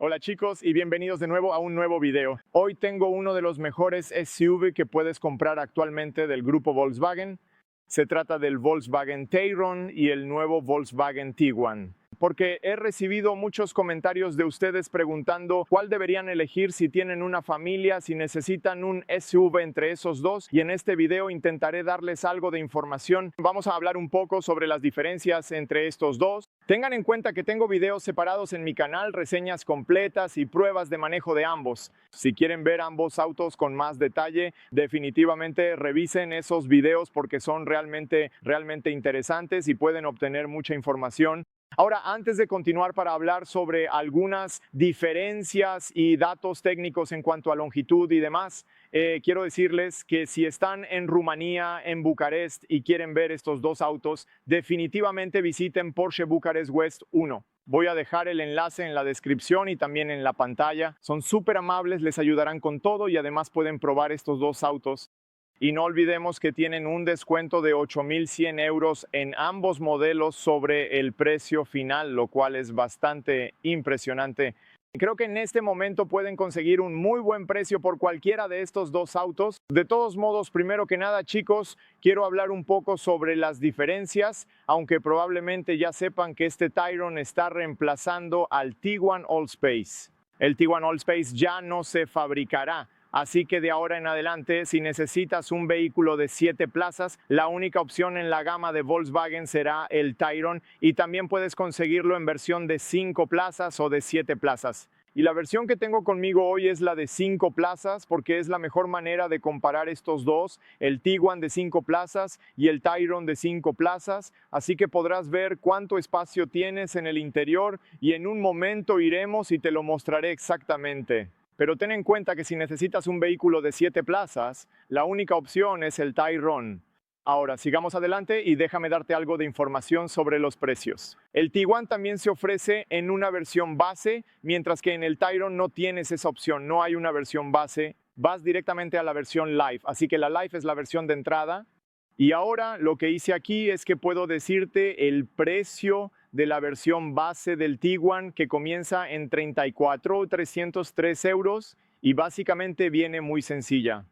Hola chicos y bienvenidos de nuevo a un nuevo video. Hoy tengo uno de los mejores SUV que puedes comprar actualmente del grupo Volkswagen. Se trata del Volkswagen Tayron y el nuevo Volkswagen Tiguan. Porque he recibido muchos comentarios de ustedes preguntando cuál deberían elegir si tienen una familia, si necesitan un SUV entre esos dos, y en este video intentaré darles algo de información. Vamos a hablar un poco sobre las diferencias entre estos dos. Tengan en cuenta que tengo videos separados en mi canal, reseñas completas y pruebas de manejo de ambos. Si quieren ver ambos autos con más detalle, definitivamente revisen esos videos porque son realmente interesantes y pueden obtener mucha información. Ahora, antes de continuar para hablar sobre algunas diferencias y datos técnicos en cuanto a longitud y demás, quiero decirles que si están en Rumanía, en Bucarest y quieren ver estos dos autos, definitivamente visiten Porsche Bucarest West 1. Voy a dejar el enlace en la descripción y también en la pantalla. Son súper amables, les ayudarán con todo y además pueden probar estos dos autos. Y no olvidemos que tienen un descuento de 8.100 euros en ambos modelos sobre el precio final, lo cual es bastante impresionante. Creo que en este momento pueden conseguir un muy buen precio por cualquiera de estos dos autos. De todos modos, primero que nada, chicos, quiero hablar un poco sobre las diferencias, aunque probablemente ya sepan que este Tayron está reemplazando al Tiguan Allspace. El Tiguan Allspace ya no se fabricará. Así que de ahora en adelante, si necesitas un vehículo de 7 plazas, la única opción en la gama de Volkswagen será el Tayron y también puedes conseguirlo en versión de 5 plazas o de 7 plazas. Y la versión que tengo conmigo hoy es la de 5 plazas porque es la mejor manera de comparar estos dos, el Tiguan de 5 plazas y el Tayron de 5 plazas. Así que podrás ver cuánto espacio tienes en el interior y en un momento iremos y te lo mostraré exactamente. Pero ten en cuenta que si necesitas un vehículo de 7 plazas, la única opción es el Tayron. Ahora, sigamos adelante y déjame darte algo de información sobre los precios. El Tiguan también se ofrece en una versión base, mientras que en el Tayron no tienes esa opción, no hay una versión base. Vas directamente a la versión Live, así que la Live es la versión de entrada. Y ahora lo que hice aquí es que puedo decirte el precio de la versión base del Tiguan, que comienza en 34.303 euros y básicamente viene muy sencilla.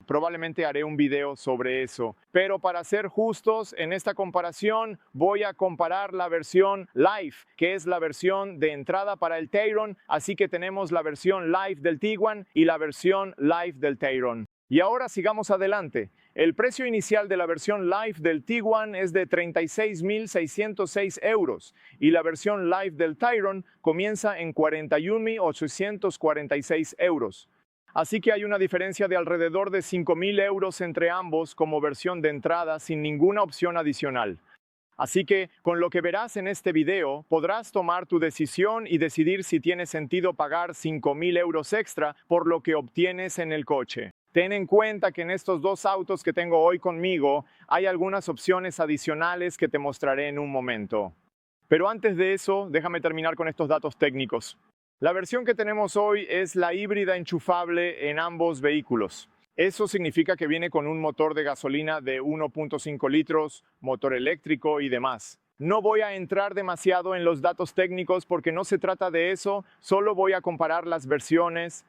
Probablemente haré un video sobre eso, pero para ser justos en esta comparación voy a comparar la versión Live, que es la versión de entrada para el Tayron, así que tenemos la versión Live del Tiguan y la versión Live del Tayron. Y ahora sigamos adelante. El precio inicial de la versión Live del Tiguan es de 36.606 euros y la versión Live del Tayron comienza en 41.846 euros. Así que hay una diferencia de alrededor de 5.000 euros entre ambos como versión de entrada sin ninguna opción adicional. Así que con lo que verás en este video podrás tomar tu decisión y decidir si tiene sentido pagar 5.000 euros extra por lo que obtienes en el coche. Ten en cuenta que en estos dos autos que tengo hoy conmigo hay algunas opciones adicionales que te mostraré en un momento. Pero antes de eso, déjame terminar con estos datos técnicos. La versión que tenemos hoy es la híbrida enchufable en ambos vehículos. Eso significa que viene con un motor de gasolina de 1.5 litros, motor eléctrico y demás. No voy a entrar demasiado en los datos técnicos porque no se trata de eso, solo voy a comparar las versiones.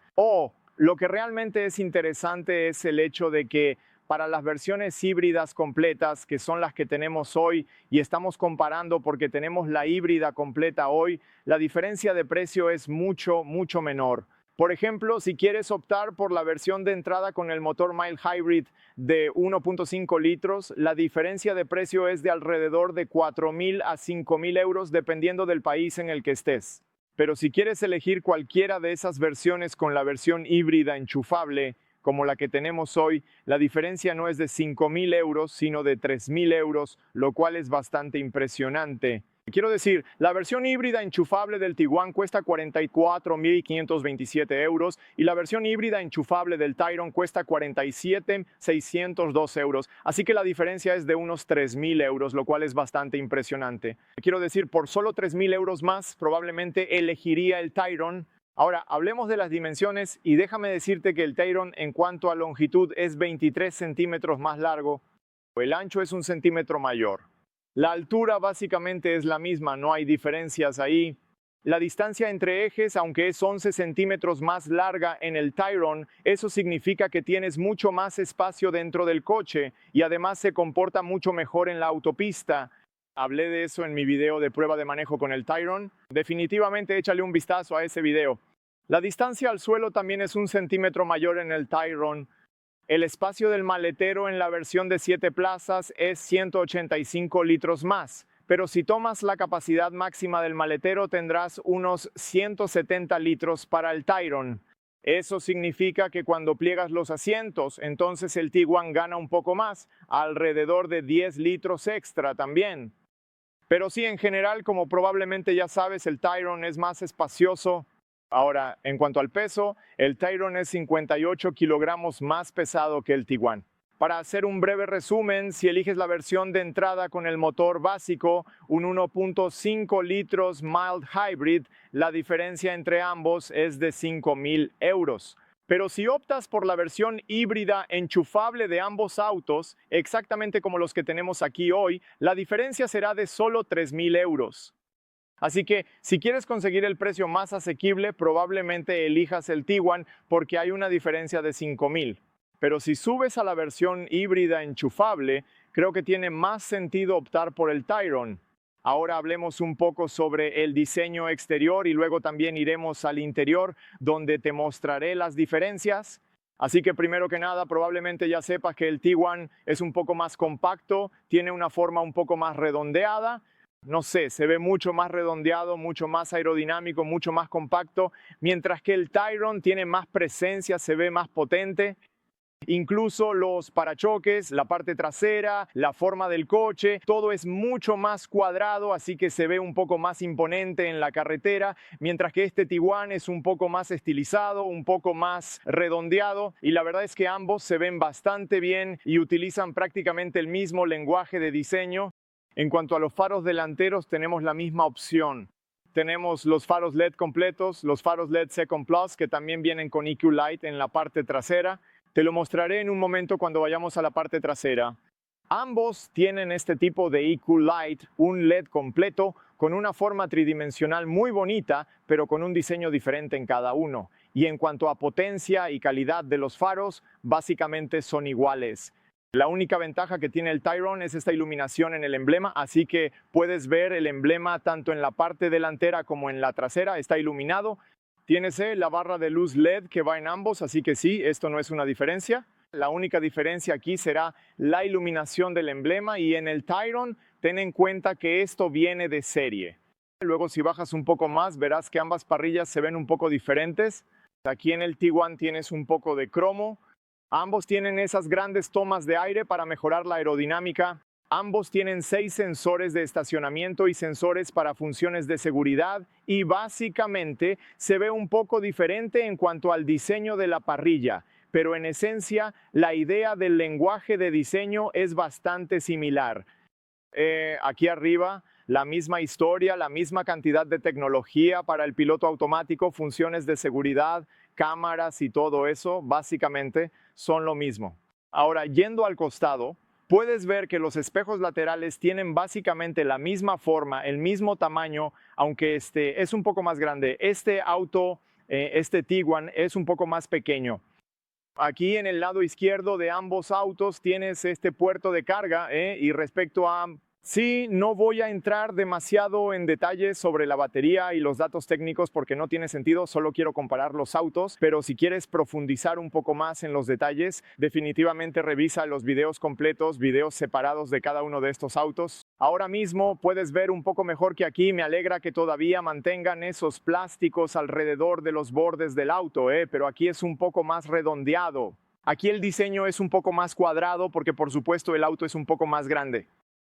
Lo que realmente es interesante es el hecho de que para las versiones híbridas completas, que son las que tenemos hoy, y estamos comparando porque tenemos la híbrida completa hoy, la diferencia de precio es mucho menor. Por ejemplo, si quieres optar por la versión de entrada con el motor mild hybrid de 1.5 litros, la diferencia de precio es de alrededor de 4.000 a 5.000 euros dependiendo del país en el que estés. Pero si quieres elegir cualquiera de esas versiones con la versión híbrida enchufable, como la que tenemos hoy, la diferencia no es de 5.000 euros, sino de 3.000 euros, lo cual es bastante impresionante. Quiero decir, la versión híbrida enchufable del Tiguan cuesta 44.527 euros y la versión híbrida enchufable del Tayron cuesta 47.602 euros. Así que la diferencia es de unos 3.000 euros, lo cual es bastante impresionante. Quiero decir, por solo 3.000 euros más, probablemente elegiría el Tayron. Ahora, hablemos de las dimensiones y déjame decirte que el Tayron en cuanto a longitud es 23 centímetros más largo. El ancho es 1 centímetro mayor. La altura básicamente es la misma, no hay diferencias ahí. La distancia entre ejes, aunque es 11 centímetros más larga en el Tayron, eso significa que tienes mucho más espacio dentro del coche y además se comporta mucho mejor en la autopista. Hablé de eso en mi video de prueba de manejo con el Tayron. Definitivamente échale un vistazo a ese video. La distancia al suelo también es 1 centímetro mayor en el Tayron. El espacio del maletero en la versión de 7 plazas es 185 litros más. Pero si tomas la capacidad máxima del maletero tendrás unos 170 litros para el Tayron. Eso significa que cuando pliegas los asientos, entonces el Tiguan gana un poco más, alrededor de 10 litros extra también. Pero sí, en general, como probablemente ya sabes, el Tayron es más espacioso. Ahora, en cuanto al peso, el Tayron es 58 kilogramos más pesado que el Tiguan. Para hacer un breve resumen, si eliges la versión de entrada con el motor básico, un 1.5 litros mild hybrid, la diferencia entre ambos es de 5.000 euros. Pero si optas por la versión híbrida enchufable de ambos autos, exactamente como los que tenemos aquí hoy, la diferencia será de solo 3.000 euros. Así que si quieres conseguir el precio más asequible, probablemente elijas el Tiguan porque hay una diferencia de 5.000. Pero si subes a la versión híbrida enchufable, creo que tiene más sentido optar por el Tayron. Ahora hablemos un poco sobre el diseño exterior y luego también iremos al interior, donde te mostraré las diferencias. Así que primero que nada, probablemente ya sepas que el Tiguan es un poco más compacto, tiene una forma un poco más redondeada. No sé, se ve mucho más redondeado, mucho más aerodinámico, mucho más compacto, mientras que el Tayron tiene más presencia, se ve más potente. Incluso los parachoques, la parte trasera, la forma del coche, todo es mucho más cuadrado, así que se ve un poco más imponente en la carretera, mientras que este Tiguan es un poco más estilizado, un poco más redondeado, y la verdad es que ambos se ven bastante bien y utilizan prácticamente el mismo lenguaje de diseño. En cuanto a los faros delanteros, tenemos la misma opción. Tenemos los faros LED completos, los faros LED Second Plus, que también vienen con EQ Light en la parte trasera. Te lo mostraré en un momento cuando vayamos a la parte trasera. Ambos tienen este tipo de EQ Light, un LED completo, con una forma tridimensional muy bonita, pero con un diseño diferente en cada uno. Y en cuanto a potencia y calidad de los faros, básicamente son iguales. La única ventaja que tiene el Tayron es esta iluminación en el emblema, así que puedes ver el emblema tanto en la parte delantera como en la trasera, está iluminado. Tienes la barra de luz LED que va en ambos, así que sí, esto no es una diferencia. La única diferencia aquí será la iluminación del emblema y en el Tayron ten en cuenta que esto viene de serie. Luego si bajas un poco más verás que ambas parrillas se ven un poco diferentes. Aquí en el Tiguan tienes un poco de cromo. Ambos tienen esas grandes tomas de aire para mejorar la aerodinámica. Ambos tienen 6 sensores de estacionamiento y sensores para funciones de seguridad y básicamente se ve un poco diferente en cuanto al diseño de la parrilla, pero en esencia la idea del lenguaje de diseño es bastante similar. Aquí arriba la misma historia, la misma cantidad de tecnología para el piloto automático, funciones de seguridad, cámaras y todo eso, básicamente son lo mismo. Ahora, yendo al costado, puedes ver que los espejos laterales tienen básicamente la misma forma, el mismo tamaño, aunque este es un poco más grande. Este auto, este Tiguan, es un poco más pequeño. Aquí en el lado izquierdo de ambos autos tienes este puerto de carga y respecto a... Sí, no voy a entrar demasiado en detalles sobre la batería y los datos técnicos porque no tiene sentido, solo quiero comparar los autos, pero si quieres profundizar un poco más en los detalles, definitivamente revisa los videos completos, videos separados de cada uno de estos autos. Ahora mismo puedes ver un poco mejor que aquí, me alegra que todavía mantengan esos plásticos alrededor de los bordes del auto, pero aquí es un poco más redondeado. Aquí el diseño es un poco más cuadrado porque por supuesto el auto es un poco más grande.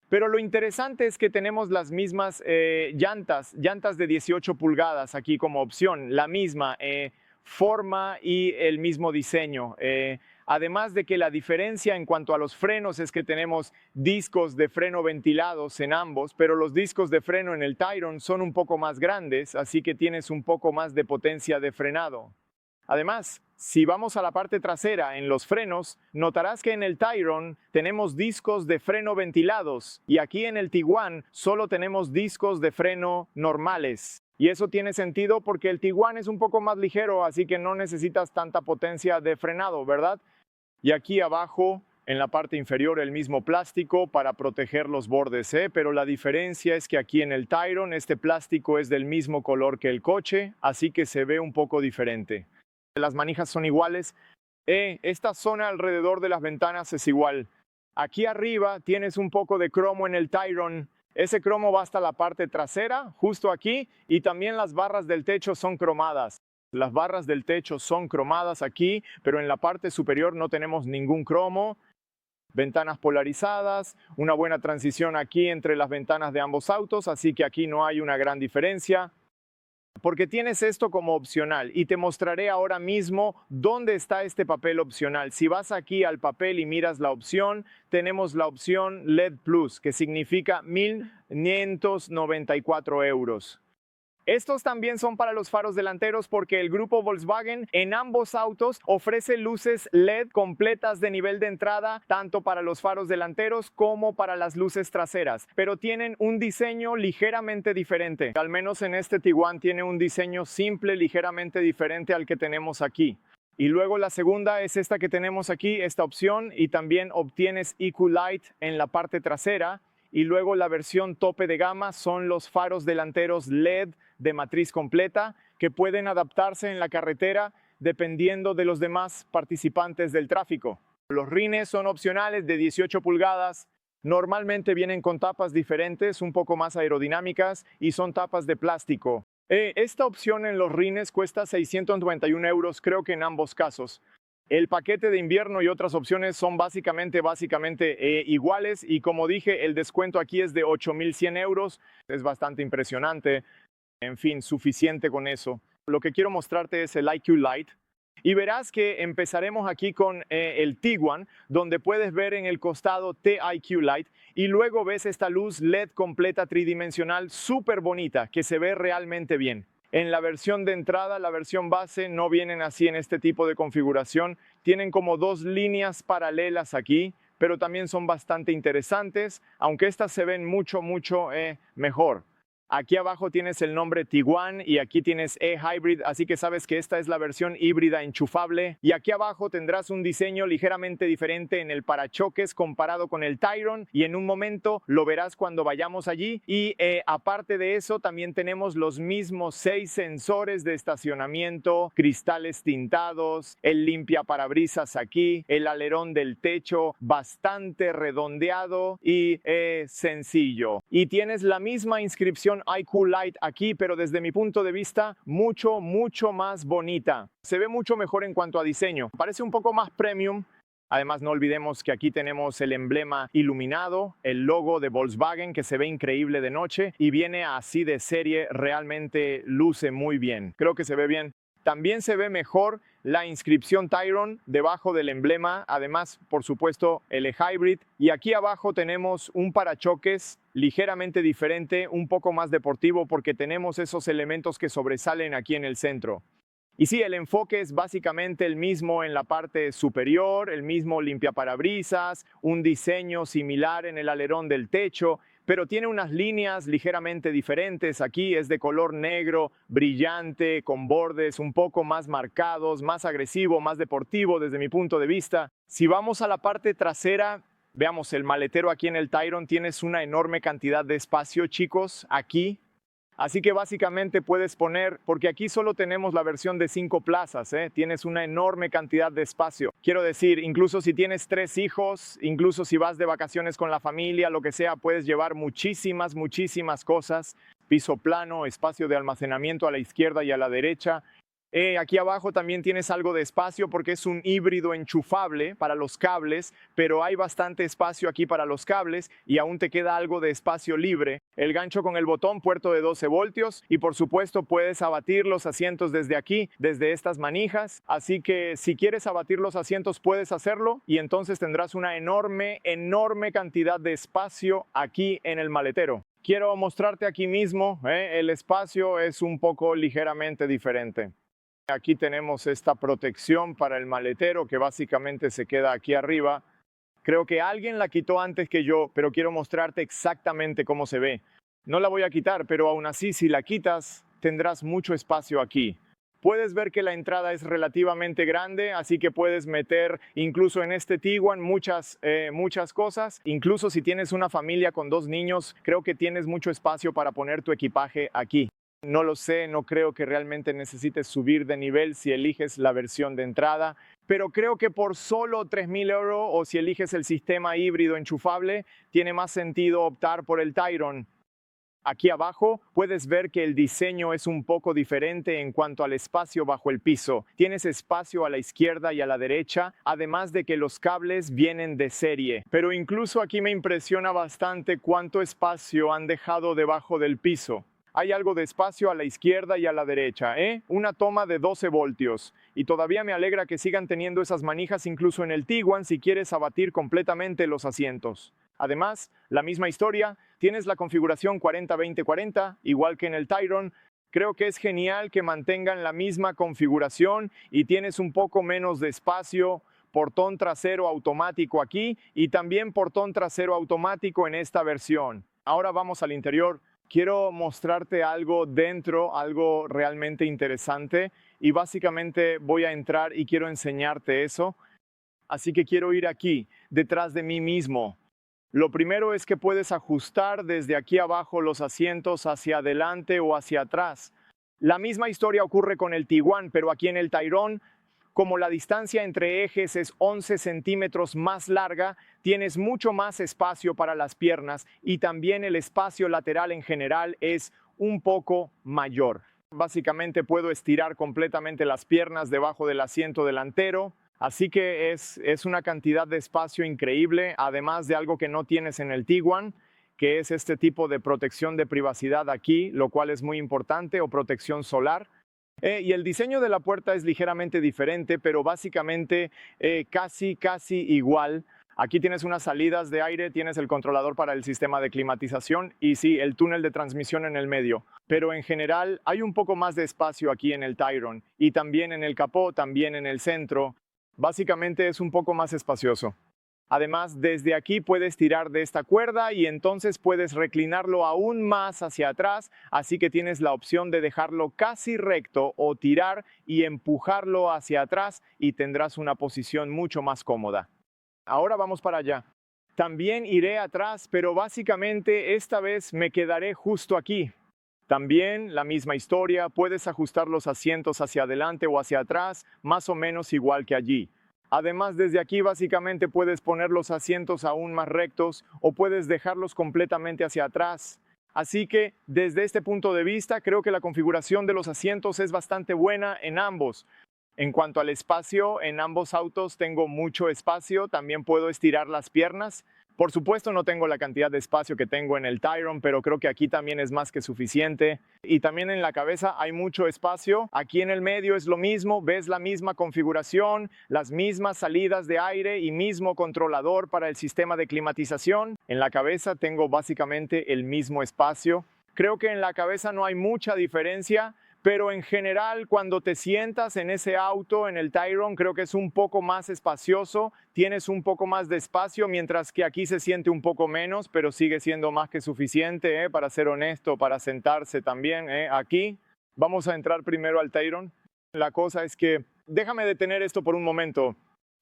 Pero lo interesante es que tenemos las mismas llantas de 18 pulgadas aquí como opción, la misma forma y el mismo diseño. Además de que la diferencia en cuanto a los frenos es que tenemos discos de freno ventilados en ambos, pero los discos de freno en el Tayron son un poco más grandes, así que tienes un poco más de potencia de frenado. Además, si vamos a la parte trasera en los frenos, notarás que en el Tayron tenemos discos de freno ventilados y aquí en el Tiguan solo tenemos discos de freno normales. Y eso tiene sentido porque el Tiguan es un poco más ligero, así que no necesitas tanta potencia de frenado, ¿verdad? Y aquí abajo, en la parte inferior, el mismo plástico para proteger los bordes, ¿eh? Pero la diferencia es que aquí en el Tayron este plástico es del mismo color que el coche, así que se ve un poco diferente. Las manijas son iguales. Esta zona alrededor de las ventanas es igual. Aquí arriba tienes un poco de cromo en el Tayron. Ese cromo va hasta la parte trasera, justo aquí, y también las barras del techo son cromadas. Las barras del techo son cromadas aquí, pero en la parte superior no tenemos ningún cromo. Ventanas polarizadas, una buena transición aquí entre las ventanas de ambos autos, así que aquí no hay una gran diferencia. Porque tienes esto como opcional y te mostraré ahora mismo dónde está este papel opcional. Si vas aquí al papel y miras la opción, tenemos la opción LED Plus, que significa 1.594 euros. Estos también son para los faros delanteros porque el grupo Volkswagen en ambos autos ofrece luces LED completas de nivel de entrada, tanto para los faros delanteros como para las luces traseras, pero tienen un diseño ligeramente diferente. Al menos en este Tiguan tiene un diseño simple, ligeramente diferente al que tenemos aquí. Y luego la segunda es esta que tenemos aquí, esta opción, y también obtienes EQ Light en la parte trasera. Y luego la versión tope de gama son los faros delanteros LED de matriz completa que pueden adaptarse en la carretera dependiendo de los demás participantes del tráfico. Los rines son opcionales de 18 pulgadas. Normalmente vienen con tapas diferentes, un poco más aerodinámicas y son tapas de plástico. Esta opción en los rines cuesta 691 euros, creo que en ambos casos. El paquete de invierno y otras opciones son básicamente iguales y como dije, el descuento aquí es de 8.100 euros. Es bastante impresionante. En fin, suficiente con eso. Lo que quiero mostrarte es el IQ Light. Y verás que empezaremos aquí con el Tiguan, donde puedes ver en el costado TIQ Light y luego ves esta luz LED completa tridimensional súper bonita que se ve realmente bien. En la versión de entrada, la versión base, no vienen así en este tipo de configuración. Tienen como dos líneas paralelas aquí, pero también son bastante interesantes, aunque estas se ven mucho mejor. Aquí abajo tienes el nombre Tiguan y aquí tienes e-Hybrid, así que sabes que esta es la versión híbrida enchufable. Y aquí abajo tendrás un diseño ligeramente diferente en el parachoques comparado con el Tayron y en un momento lo verás cuando vayamos allí. Y aparte de eso también tenemos los mismos 6 sensores de estacionamiento, cristales tintados, el limpiaparabrisas aquí, el alerón del techo bastante redondeado y sencillo. Y tienes la misma inscripción IQ Light aquí, pero desde mi punto de vista mucho más bonita. Se ve mucho mejor en cuanto a diseño. Parece un poco más premium. Además, no olvidemos que aquí tenemos el emblema iluminado, el logo de Volkswagen que se ve increíble de noche y viene así de serie, realmente luce muy bien. Creo que se ve bien. También se ve mejor la inscripción Tayron debajo del emblema, además, por supuesto, el e-Hybrid. Y aquí abajo tenemos un parachoques ligeramente diferente, un poco más deportivo, porque tenemos esos elementos que sobresalen aquí en el centro. Y sí, el enfoque es básicamente el mismo en la parte superior, el mismo limpiaparabrisas, un diseño similar en el alerón del techo, pero tiene unas líneas ligeramente diferentes. Aquí es de color negro, brillante, con bordes un poco más marcados, más agresivo, más deportivo desde mi punto de vista. Si vamos a la parte trasera, veamos el maletero aquí en el Tayron, tienes una enorme cantidad de espacio, chicos, aquí. Así que básicamente puedes poner, porque aquí solo tenemos la versión de 5 plazas, tienes una enorme cantidad de espacio. Quiero decir, incluso si tienes 3 hijos, incluso si vas de vacaciones con la familia, lo que sea, puedes llevar muchísimas cosas. Piso plano, espacio de almacenamiento a la izquierda y a la derecha. Aquí abajo también tienes algo de espacio porque es un híbrido enchufable para los cables, pero hay bastante espacio aquí para los cables y aún te queda algo de espacio libre. El gancho con el botón, puerto de 12 voltios y por supuesto puedes abatir los asientos desde aquí, desde estas manijas. Así que si quieres abatir los asientos puedes hacerlo y entonces tendrás una enorme cantidad de espacio aquí en el maletero. Quiero mostrarte aquí mismo, el espacio es un poco ligeramente diferente. Aquí tenemos esta protección para el maletero que básicamente se queda aquí arriba. Creo que alguien la quitó antes que yo, pero quiero mostrarte exactamente cómo se ve. No la voy a quitar, pero aún así si la quitas, tendrás mucho espacio aquí. Puedes ver que la entrada es relativamente grande, así que puedes meter incluso en este Tiguan muchas cosas. Incluso si tienes una familia con 2 niños, creo que tienes mucho espacio para poner tu equipaje aquí. No lo sé, no creo que realmente necesites subir de nivel si eliges la versión de entrada, pero creo que por solo 3.000 euros o si eliges el sistema híbrido enchufable, tiene más sentido optar por el Tayron. Aquí abajo puedes ver que el diseño es un poco diferente en cuanto al espacio bajo el piso. Tienes espacio a la izquierda y a la derecha, además de que los cables vienen de serie. Pero incluso aquí me impresiona bastante cuánto espacio han dejado debajo del piso. Hay algo de espacio a la izquierda y a la derecha, Una toma de 12 voltios. Y todavía me alegra que sigan teniendo esas manijas incluso en el Tiguan si quieres abatir completamente los asientos. Además, la misma historia, tienes la configuración 40-20-40, igual que en el Tayron. Creo que es genial que mantengan la misma configuración y tienes un poco menos de espacio, portón trasero automático aquí y también portón trasero automático en esta versión. Ahora vamos al interior. Quiero mostrarte algo dentro, algo realmente interesante y básicamente voy a entrar y quiero enseñarte eso. Así que quiero ir aquí, detrás de mí mismo. Lo primero es que puedes ajustar desde aquí abajo los asientos hacia adelante o hacia atrás. La misma historia ocurre con el Tiguan, pero aquí en el Tayron, como la distancia entre ejes es 11 centímetros más larga, tienes mucho más espacio para las piernas y también el espacio lateral en general es un poco mayor. Básicamente puedo estirar completamente las piernas debajo del asiento delantero. Así que es una cantidad de espacio increíble, además de algo que no tienes en el Tiguan, que es este tipo de protección de privacidad aquí, lo cual es muy importante, o protección solar. Y el diseño de la puerta es ligeramente diferente, pero básicamente casi igual. Aquí tienes unas salidas de aire, tienes el controlador para el sistema de climatización y sí, el túnel de transmisión en el medio. Pero en general hay un poco más de espacio aquí en el Tayron y también en el capó, también en el centro. Básicamente es un poco más espacioso. Además, desde aquí puedes tirar de esta cuerda y entonces puedes reclinarlo aún más hacia atrás, así que tienes la opción de dejarlo casi recto o tirar y empujarlo hacia atrás y tendrás una posición mucho más cómoda. Ahora vamos para allá. También iré atrás, pero básicamente esta vez me quedaré justo aquí. También la misma historia, puedes ajustar los asientos hacia adelante o hacia atrás, más o menos igual que allí. Además, desde aquí básicamente puedes poner los asientos aún más rectos o puedes dejarlos completamente hacia atrás. Así que, desde este punto de vista, creo que la configuración de los asientos es bastante buena en ambos. En cuanto al espacio, en ambos autos tengo mucho espacio, también puedo estirar las piernas. Por supuesto no tengo la cantidad de espacio que tengo en el Tayron, pero creo que aquí también es más que suficiente. Y también en la cabeza hay mucho espacio. Aquí en el medio es lo mismo, ves la misma configuración, las mismas salidas de aire y mismo controlador para el sistema de climatización. En la cabeza tengo básicamente el mismo espacio. Creo que en la cabeza no hay mucha diferencia. Pero en general, cuando te sientas en ese auto, en el Tayron, creo que es un poco más espacioso, tienes un poco más de espacio, mientras que aquí se siente un poco menos, pero sigue siendo más que suficiente, para ser honesto, para sentarse también, Aquí vamos a entrar primero al Tayron. La cosa es que, déjame detener esto por un momento.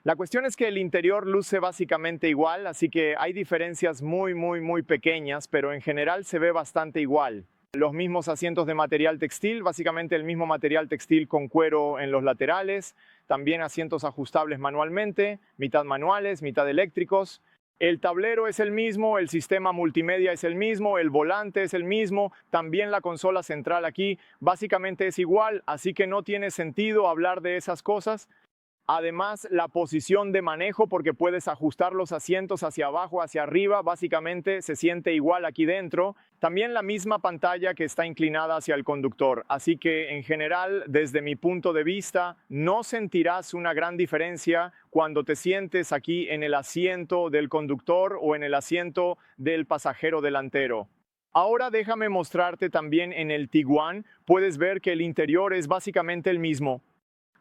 La cuestión es que el interior luce básicamente igual, así que hay diferencias muy pequeñas, pero en general se ve bastante igual. Los mismos asientos de material textil, básicamente el mismo material textil con cuero en los laterales, también asientos ajustables manualmente, mitad manuales, mitad eléctricos. El tablero es el mismo, el sistema multimedia es el mismo, el volante es el mismo, también la consola central aquí básicamente es igual, así que no tiene sentido hablar de esas cosas. Además, la posición de manejo, porque puedes ajustar los asientos hacia abajo, hacia arriba, básicamente se siente igual aquí dentro. También la misma pantalla que está inclinada hacia el conductor. Así que, en general, desde mi punto de vista, no sentirás una gran diferencia cuando te sientes aquí en el asiento del conductor o en el asiento del pasajero delantero. Ahora déjame mostrarte también en el Tiguan. Puedes ver que el interior es básicamente el mismo.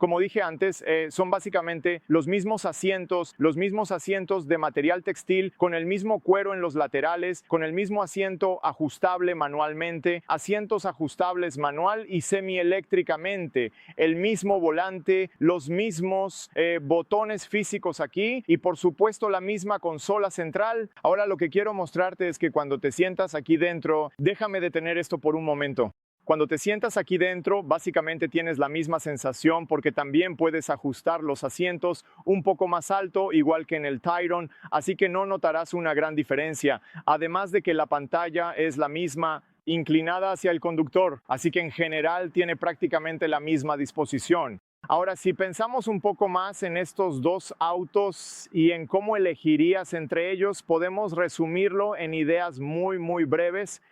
Como dije antes, son básicamente los mismos asientos de material textil con el mismo cuero en los laterales, con el mismo asiento ajustable manualmente, asientos ajustables manual y semieléctricamente, el mismo volante, los mismos botones físicos aquí y por supuesto la misma consola central. Ahora lo que quiero mostrarte es que cuando te sientas aquí dentro, déjame detener esto por un momento. Cuando te sientas aquí dentro, básicamente tienes la misma sensación porque también puedes ajustar los asientos un poco más alto, igual que en el Tayron, así que no notarás una gran diferencia. Además de que la pantalla es la misma, inclinada hacia el conductor, así que en general tiene prácticamente la misma disposición. Ahora, si pensamos un poco más en estos dos autos y en cómo elegirías entre ellos, podemos resumirlo en ideas muy breves.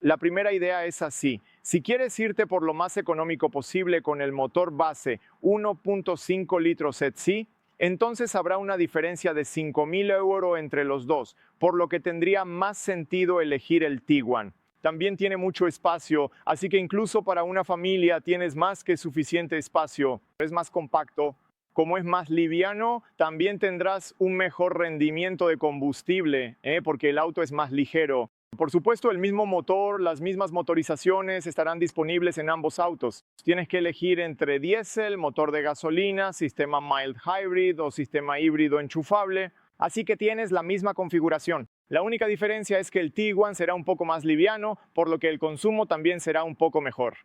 La primera idea es así. Si quieres irte por lo más económico posible con el motor base 1.5 litros ETSI, entonces habrá una diferencia de 5.000 € entre los dos, por lo que tendría más sentido elegir el Tiguan. También tiene mucho espacio, así que incluso para una familia tienes más que suficiente espacio. Es más compacto. Como es más liviano, también tendrás un mejor rendimiento de combustible, porque el auto es más ligero. Por supuesto, el mismo motor, las mismas motorizaciones estarán disponibles en ambos autos. Tienes que elegir entre diésel, motor de gasolina, sistema mild hybrid o sistema híbrido enchufable. Así que tienes la misma configuración. La única diferencia es que el Tiguan será un poco más liviano, por lo que el consumo también será un poco mejor.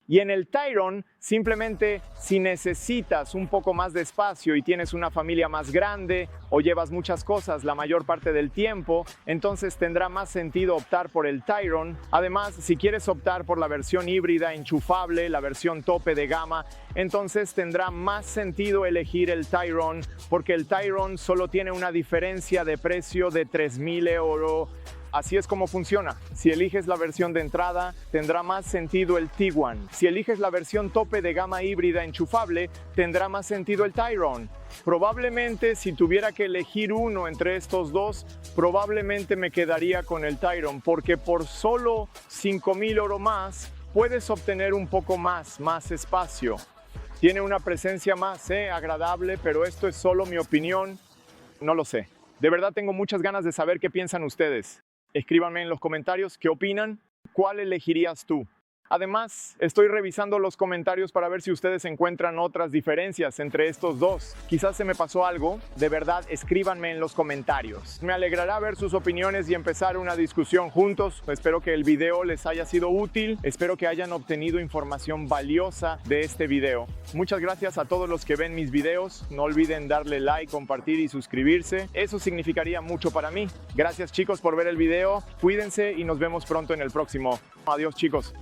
Y en el Tayron, simplemente si necesitas un poco más de espacio y tienes una familia más grande o llevas muchas cosas la mayor parte del tiempo, entonces tendrá más sentido optar por el Tayron. Además, si quieres optar por la versión híbrida enchufable, la versión tope de gama, entonces tendrá más sentido elegir el Tayron, porque el Tayron solo tiene una diferencia de precio de 3.000 €. Así es como funciona. Si eliges la versión de entrada, tendrá más sentido el Tiguan. Si eliges la versión tope de gama híbrida enchufable, tendrá más sentido el Tayron. Probablemente, si tuviera que elegir uno entre estos dos, probablemente me quedaría con el Tayron, porque por solo 5.000 € más, puedes obtener un poco más espacio. Tiene una presencia más agradable, pero esto es solo mi opinión. No lo sé. De verdad tengo muchas ganas de saber qué piensan ustedes. Escríbanme en los comentarios qué opinan, cuál elegirías tú. Además, estoy revisando los comentarios para ver si ustedes encuentran otras diferencias entre estos dos. Quizás se me pasó algo. De verdad, escríbanme en los comentarios. Me alegrará ver sus opiniones y empezar una discusión juntos. Espero que el video les haya sido útil. Espero que hayan obtenido información valiosa de este video. Muchas gracias a todos los que ven mis videos. No olviden darle like, compartir y suscribirse. Eso significaría mucho para mí. Gracias chicos por ver el video. Cuídense y nos vemos pronto en el próximo. Adiós chicos.